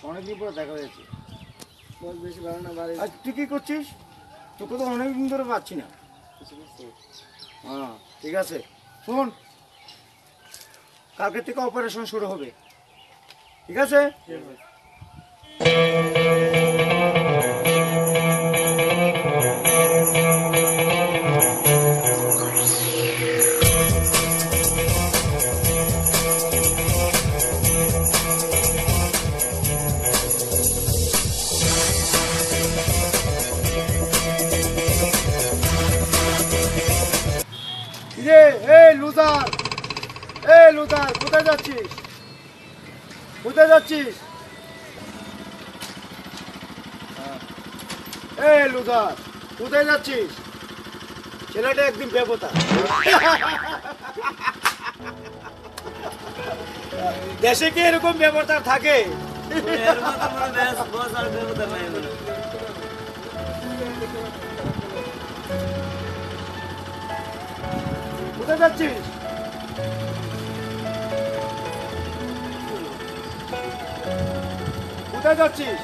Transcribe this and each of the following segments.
অনেকদিন পরে দেখা হয়েছে। বল বেশি ভালো না বাড়ি। আজ তুই কি করছিস? তোকে তো অনেকদিন ধরে পাচ্ছি না। হ্যাঁ ঠিক আছে, শোন কালকে থেকে অপারেশন শুরু হবে, ঠিক আছে? লুজার কোথায় যাচ্ছিস? কোথায় যাচ্ছিস? এই লুজার কোথায় যাচ্ছিস? ছেলেটা একদিন বেবতা। দেশে কি এরকম বেবতা থাকে? কোথায় যাচ্ছিস? কোথায় যাচ্ছিস?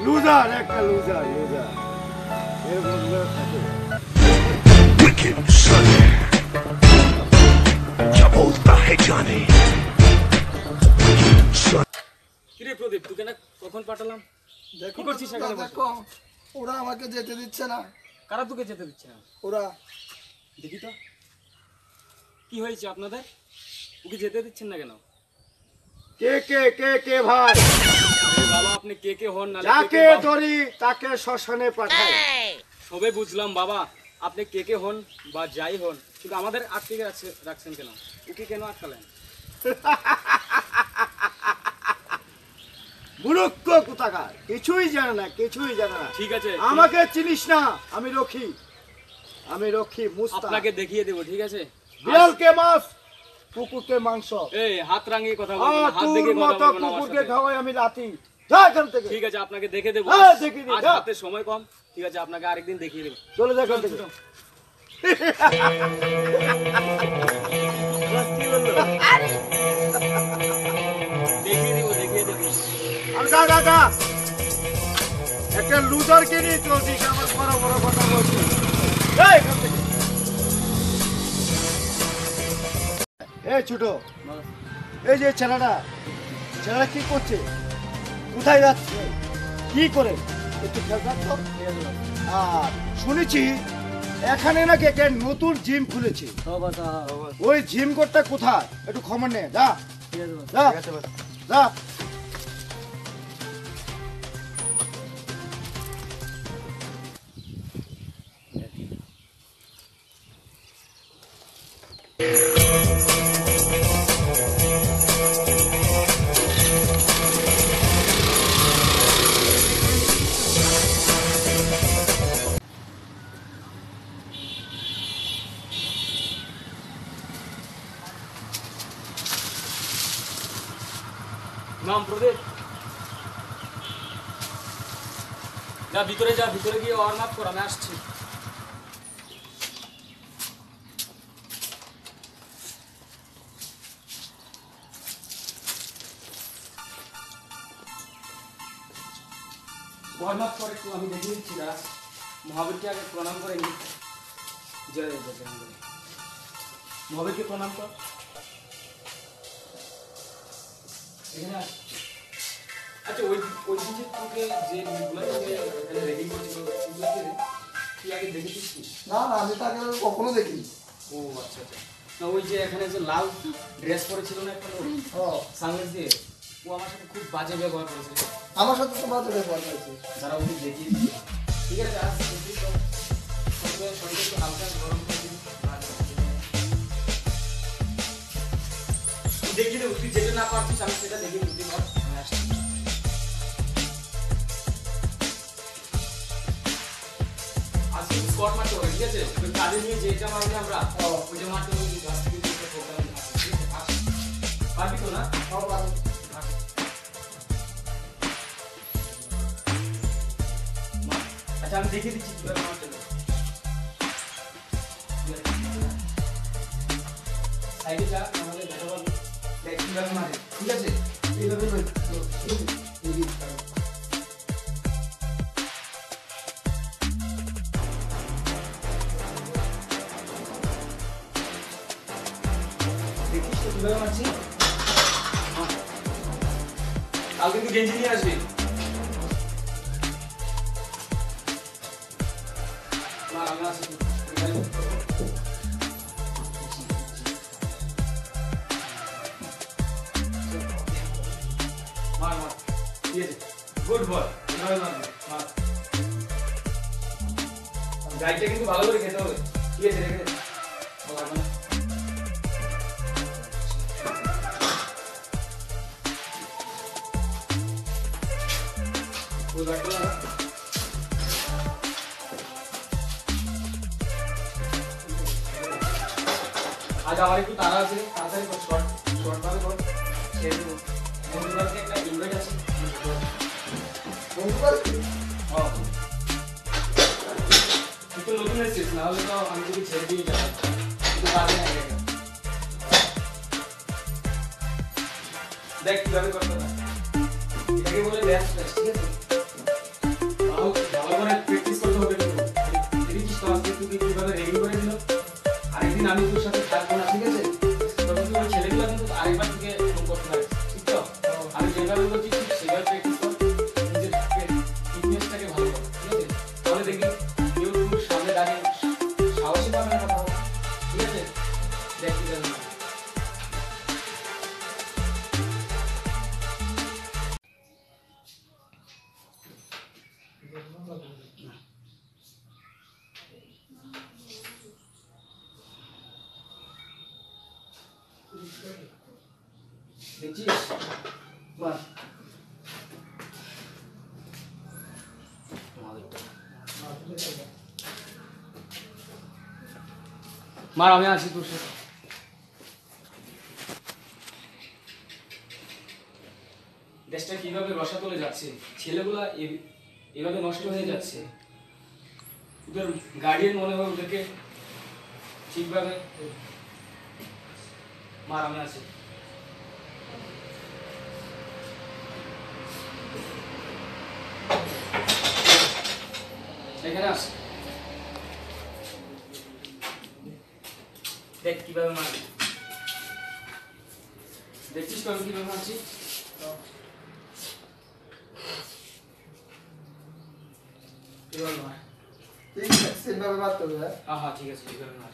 লুজার একটা লুজার লুজার এরকম লুজার থাকে। Wicked son, क्या बोलता है जाने? কিরে প্রদীপ, তুই কেন কখন পাঠালাম? দেখো কি করছিস এখানে? দেখো ওরা আমাকে যেতে দিচ্ছে না। কারা তোকে যেতে দিচ্ছে না? ওরা। দেখি তো কি হয়েছে আপনাদের, ওকে যেতে দিচ্ছেন না কেন? কে কে কে কে ভাই? বাবা আপনি কে কে হন না যাকে ধরি তাকে শ্মশানে পাঠাই। সবে বুঝলাম বাবা, আপনি কে কে হন বা যাই হন, কিন্তু আমাদের আটকে রাখছেন কেন? ওকে কেন আটকালেন? মূর্খ কোথাকার, কিছুই জানে না, কিছুই জানে না। ঠিক আছে, আমাকে চিনিস না, আমি রক্ষী, আমি রক্ষী মুস্তাক। আপনাকে দেখিয়ে দেব, ঠিক আছে? বিড়ালকে মাছ, কুকুরকে মাংস। এই হাত রাঙিয়ে কথা বলবেন না, হাত দেখে কথা বলবেন না আমার কুকুরকে সাথে। খাওয়াই আমি লাথি। যা এখান থেকে। ঠিক আছে, আপনাকে দেখে দেব। হ্যাঁ দেখিয়ে দে। আজ হাতে সময় কম, ঠিক আছে? আপনাকে আরেকদিন দেখিয়ে দেব। চলে যা এখান থেকে। দেখিয়ে দেব, দেখিয়ে দেব। আর যা যা যা, একটা লুজারকে নিয়ে চলছিস, আমার বড় বড় কথা বলছিস। যা এখান থেকে। এই ছোট, এই যে ছেলেটা কি করছে, কোথায় যাচ্ছে, কি করে, একটু খেয়াল রাখতো। আর শুনেছি এখানে নাকি একটা নতুন জিম খুলেছে, ওই জিম কোডটা কোথায় একটু খবর নে। যা যা যা। নাম প্রদীপ, যা ভিতরে যা, ভিতরে গিয়ে ওয়ার্ম আপ কর, আমি আসছি। ওয়ার্ম আপ করে একটু আমি দেখিয়ে দিচ্ছি। দাঁড়া, মহাবীরকে আগে প্রণাম করে নি। জয় জয় জয় জয়। মহাবীরকে প্রণাম কর। এখানে আস। আচ্ছা, ওই দিকে তোকে যে লোকগুলো এখানে রেডি করছিল, তুই আগে দেখেছিস কি? না না, আমি তো আগে কখনো দেখিনি। ও আচ্ছা আচ্ছা। না, ওই যে এখানে যে লাল ড্রেস পরেছিল না একটা লোক, সানগ্লাস দিয়ে, ও আমার সাথে খুব বাজে ব্যবহার করেছিল। আমার সাথে তো বাজে ব্যবহার করেছে। যারা ওকে দেখিয়ে দিচ্ছে। ঠিক আছে, আজ শরীরটা একটু হালকা গরম করে দিন। দেখিয়ে দেবো, তুই যেটা না পারছিস আমি সেটা দেখিয়ে দিতে পার। আমি আসছি। আজকে স্পট মারতে হবে, ঠিক আছে? ওই কাজে নিয়ে যেটা মারবে আমরা, ওইটা মারতে হবে। পারবি তো না? আচ্ছা, আমি দেখিয়ে দিচ্ছি কিভাবে মারতে হবে। সাইডে যা আমাদের দেখা পাবো দেখ কিভাবে মারে ঠিক আছে এইভাবে নয় তো এই দেখিস তো কিভাবে মারছি কাল কিন্তু গেঞ্জি নিয়ে আসবি মার আমি আসি মার মার ঠিক আছে গুড বয় এভাবে মারবি মার গাইডটা কিন্তু ভালো করে খেতে হবে ঠিক আছে রেখে দে লাগবে না वो बैठ रहा है आज हमारे को तारा से तारा को शॉर्ट मारे बहुत शेयर को मोबाइल के একটা ইনভাইট আছে বন্ধুবার হ্যাঁ তুই তো নতুন এসেছিস না হলে তো আমি তোকে ছেড়ে দিয়ে যাব তুই পারবি না এটা দেখ কিভাবে করতে হয় এটাকে বলে ব্যাস ঠিক আছে ভালো করে প্র্যাকটিস করতে হবে দেখিস তো আজকে তুই কিভাবে রেডি করে দিল আরেকদিন আমি তোর সাথে থাকবো না ঠিক আছে তখন তুই ওই ছেলেগুলো কিন্তু আরেকবার তোকে ফোন করতে পারিস ঠিক তো আমি যেভাবে বলছি ঠিক সেভাবে প্র্যাকটিস কর নিজের ফিটনেসটাকে ভালো কর ঠিক আছে তাহলে দেখবি কেউ তোর সামনে দাঁড়িয়ে সাহসী পাবে না কথা বলা ঠিক আছে দেখ কি জানি দেখছিস মার মার আমি আসি তোর সাথে দেশটা কিভাবে রসাতলে যাচ্ছে ছেলেগুলা এভাবে নষ্ট হয়ে যাচ্ছে ওদের গার্ডিয়ান মনে হয় ওদেরকে ঠিকভাবে মার আমি আসি এখানে আস দেখ কিভাবে মারছি দেখছিস তো আমি কিভাবে মারছি কিভাবে মার ঠিক আছে সেভাবে মারতে হবে হ্যাঁ ঠিক আছে কিভাবে মার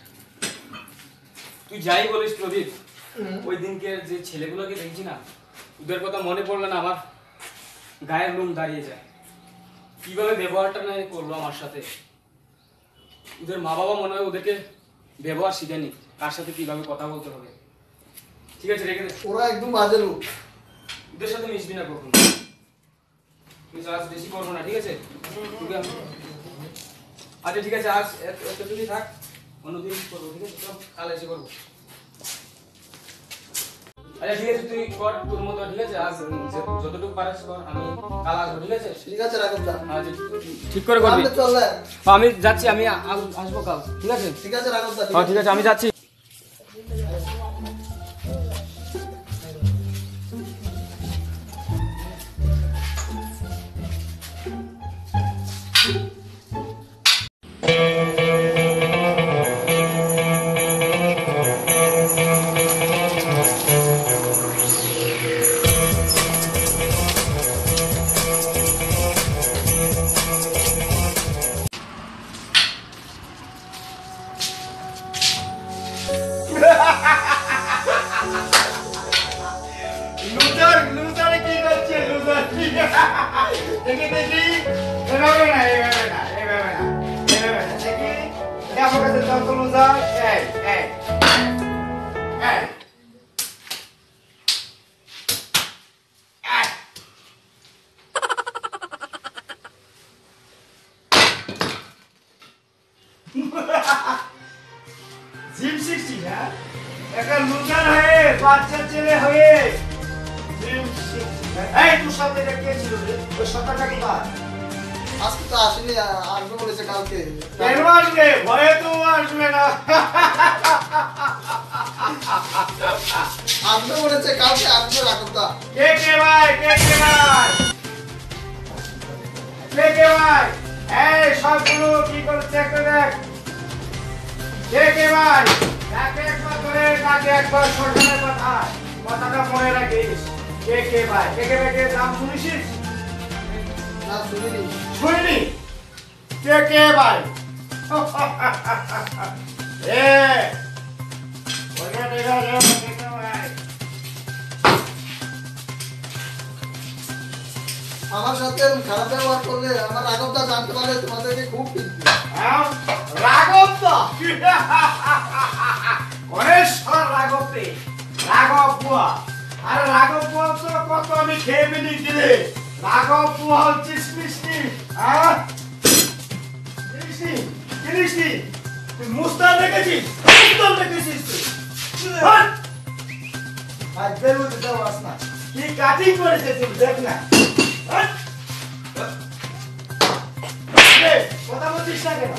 তুই যাই বলিস প্রদীপ ওই দিনকে যে ছেলেগুলোকে দেখছি না ওদের কথা মনে পড়লে না আমার গায়ের লোম দাঁড়িয়ে যায় কিভাবে ব্যবহারটা না করলো আমার সাথে ওদের মা বাবা মনে হয় ওদেরকে ব্যবহার শিখেনি কার সাথে কিভাবে কথা বলতে হবে ঠিক আছে রেখে দে ওরা একদম বাজে লোক ওদের সাথে মিশবি না কখনো তুই আজ বেশি করবো না ঠিক আছে আচ্ছা ঠিক আছে আজ এতটুকুই থাক অন্যদিন করবো ঠিক আছে সব কাল এসে করবো আচ্ছা ঠিক আছে তুই কর তোর মতো ঠিক আছে আজ যতটুকু পারিস কর আমি কাল আসবো ঠিক আছে ঠিক আছে রাখুন দা আচ্ছা ঠিক করে করবি চলে আমি যাচ্ছি আমি আসবো কাল ঠিক আছে ঠিক আছে রাখুন দা হ্যাঁ ঠিক আছে আমি যাচ্ছি লুজার কি করছে লুজার দেখি দেখি এভাবে না দেখি এটা আমার কাছে দাও তো লুজার এই জিম শিখছি না একটা লুজার হয়ে বাচ্চা ছেলে হয়ে জিম শিখছি এই তোর সাথে এটা কে ছিল রে ওই সত্তাটা কি কার আজকে তো আসেনি আসবে বলেছে কালকে কেন আসবে ভয়ে তো আসবে না গুলো কি করছে একটা দেখ। কে কে ভাই তাকে একবার করে তাকে একবার সরকারের কথাটা মনে রাখিস। কে কে ভাই নাম শুনিস? না শুনিনি। শুনিনি? কে ভাই এ ওইটা দেখা ভাই আমার সাথে এরকম খারাপ ব্যবহার করলে আমার রাঘবদা জানতে পারলে তোমাদেরকে খুব পিটবে। রাঘব তো গণেশ্বর রাঘব রে, রাঘব বুয়া। আরে রাঘব বুয়া তো কত আমি খেয়ে ফেলি দিলে। রাঘব বুয়া হচ্ছিস মিষ্টি, হ্যাঁ জিনিসটি তুই মুস্তান রেখেছিস, তুই আর বেরোতে দেওয়া না। কি কাটিং করেছে তুই দেখ না। কথা বলছিস না কেন?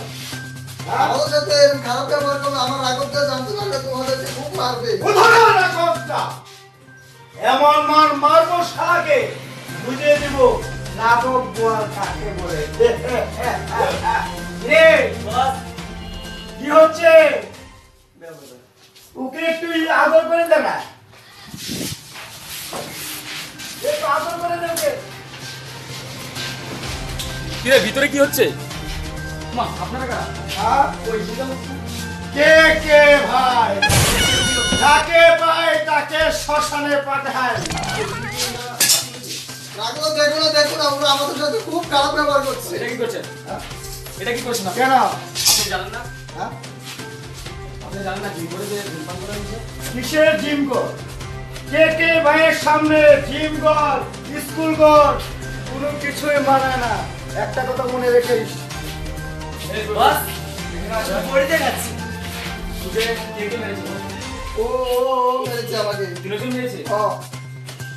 আমাদের সাথে এরকম খারাপ ব্যবহার করলে আমার রাঘবদা জানতে পারলে তোমাদেরকে খুব মারবে। এমন মারবো শালাকে, বুঝিয়ে দিব রাঘব বুয়া কাকে বলে। রে কি হচ্ছে? ওকে একটু আদর করে দে না, একটু আদর করে দে ওকে। কি রে ভিতরে কি হচ্ছে? মা আপনারা কারা? হ্যাঁ? কে কে ভাই যাকে পায় তাকে শ্মশানে পাঠায়। রাঘবদা দেখো না ওরা আমাদের সাথে খুব খারাপ ব্যবহার করছে। এটা কি করছেন? এটা কি করছেন আপনি? কেন? আপনি জানেন না? হ্যাঁ? আপনি জানেন না জিম করে যে ধূমপান করা হয়েছে? কিসের জিম কর? কে ভাইয়ের সামনে জিম কর, স্কুল কর, কোনো কিছুই মানায় না। একটা কথা মনে রেখিস। বস পড়তে যাচ্ছি। তুই কে কে মেরেছে? ও মেরেছে আমাকে। তিনজন মেরেছে? ও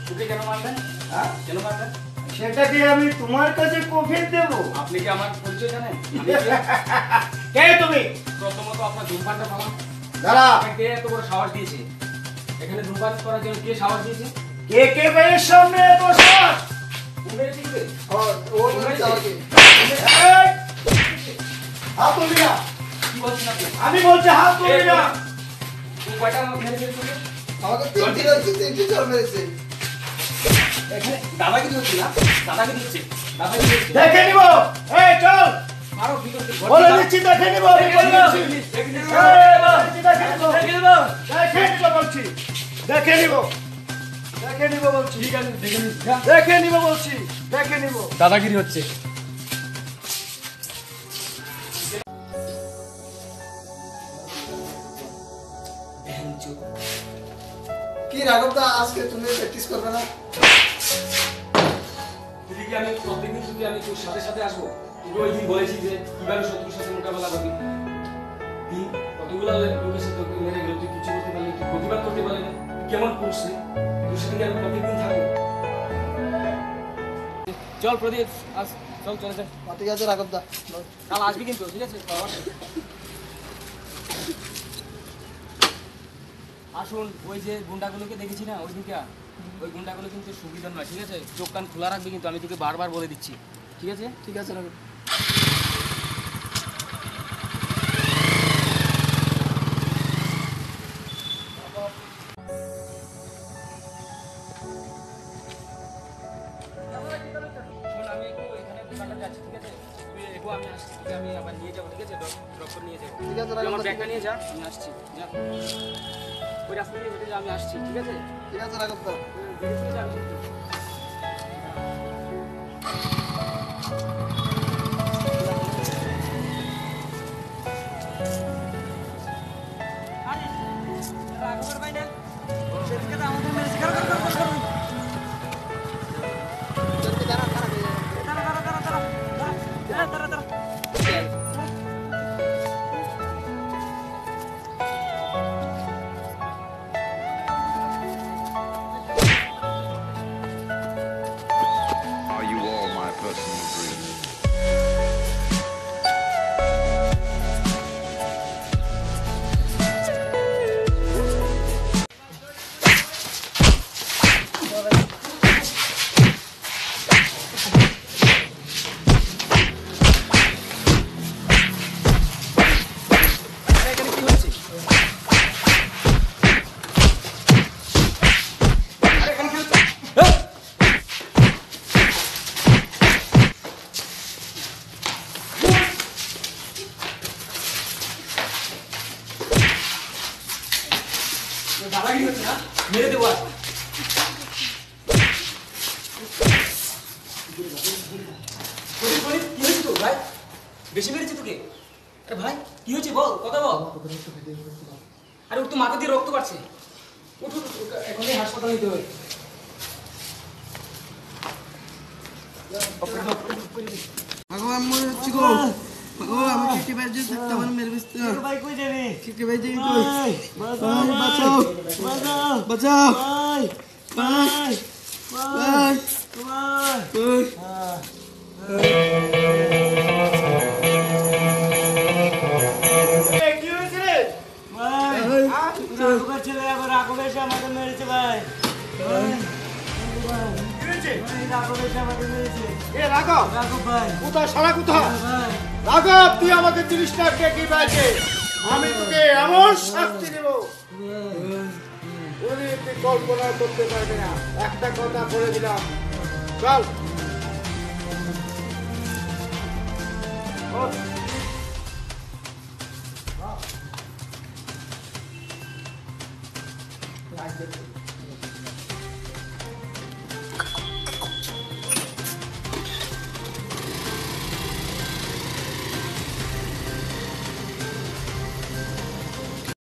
তুই কেন মারবেন? হ্যাঁ? কেন মারবেন? সেটা কি আমি তোমার কাছে কফিল দেব? আপনি কি আমার পরিচয় জানেন? কে তুমি? প্রথমত আপনার ধূমপানটা থামান। দাঁড়া। কে এত বড় সাহস দিয়েছে এখানে ধূমপান করার জন্য? কে সাহস দিয়েছে? কে ভাইয়ের সামনে বসাস? উমের দিকে ও মেরেছে আমাকে। এই! হাত তুলবি না। কি বলছেন আপনি? আমি বলছি হাত তুলবি না। তুই কয়টা আমাকে মেরে ফেলেছিস? আমাকে তিনটি জল মেরেছে। এখানে দাদাগিরি হচ্ছে না? দাদাগিরি হচ্ছে। দাদাগিরি হচ্ছে। দেখে নিব। এই চল। আরো কি করতে? বলে দিচ্ছি দেখে নিব। আমি বলে দিচ্ছি। এই, দেখে নিব। দেখে নিব বলছি। দেখে নিব বলছি। ঠিক আছে দেখে নিস। দেখে নিব বলছি। দেখে নিব। দাদাগিরি হচ্ছে। কি রাঘবদা আজকে তুমি প্র্যাকটিস করবে না? তুই কি আমি প্রত্যেকদিন যদি আমি তোর সাথে সাথে আসবো? তুই ওই দিন বলেছি যে কিভাবে শত্রুর সাথে মোকাবেলা করবি। তুই কতগুলো লোকের সাথে তোকে মেরে গেল, তুই কিছু করতে পারলি, তুই প্রতিবাদ করতে পারলি না। তুই কেমন পুরুষ রে? তোর সাথে কি আমি প্রত্যেকদিন থাকবো? চল প্রদীপ আস, চল চলে যাই। ঠিক আছে রাঘবদা। কাল আসবি কিন্তু, ঠিক আছে? আসুন, ওই যে গুন্ডাগুলোকে দেখেছি না ওই দিকে, ওই গুন্ডাগুলো কিন্তু সুবিধা নয়, ঠিক আছে? চোখ কান খোলা রাখবি কিন্তু, আমি তোকে বারবার বলে দিচ্ছি, ঠিক আছে? ঠিক আছে রাঘব। শোন, আমি একটু এখানে দোকানটা যাচ্ছি, ঠিক আছে? তুই এগো, আমি আসছি, তোকে আমি আবার নিয়ে যাবো, ঠিক আছে? ডক্টর নিয়ে যাবো। ঠিক আছে তুই আমার রাঘবদা। ব্যাগটা নিয়ে যা, আমি আসছি, যা। ওই রাস্তা দিয়ে হেঁটে যা, আমি আসছি, ঠিক আছে? ঠিক আছে রাঘবদা। ধীরে ধীরে যাবি কিন্তু। Are you all my personal dreams? দাদাগিরি হচ্ছে না, মেরে দেবো আজ। কি হয়েছে তো ভাই? বেশি মেরেছে তোকে? আরে ভাই কি হয়েছে বল, কথা বল। আরে ওর তো মাথা দিয়ে রক্ত পাচ্ছে। উঠ উঠ, উঠ, এখনই হাসপাতালে নিতে হবে। ভগবান মনে হচ্ছে গো ও আমি কেটে বাইরে যে থাকতে আমার মেরে বেসতে ভাই কই যাবি? কেটে বাইরে যে কই বাঁচাও বাঁচাও বাঁচাও বাঁচাও ভাই ভাই ভাই ভাই কি হয়েছে রে ভাই? রাঘবের ছেলে আবার রাঘব এসে আমাকে মেরেছে ভাই। কি হয়েছে? রাঘব এসে আমাকে মেরেছে। এ রাঘব, রাঘব ভাই কোথায়, সারা কোথায়? রাঘব তুই আমাকে 30 লাখ টাকা কি পাইছে? আমি তোকে এমন শাস্তি দেব ওরে তুই কল্পনা করতে পারবি না। একটা কথা বলে দিলাম, চল। ও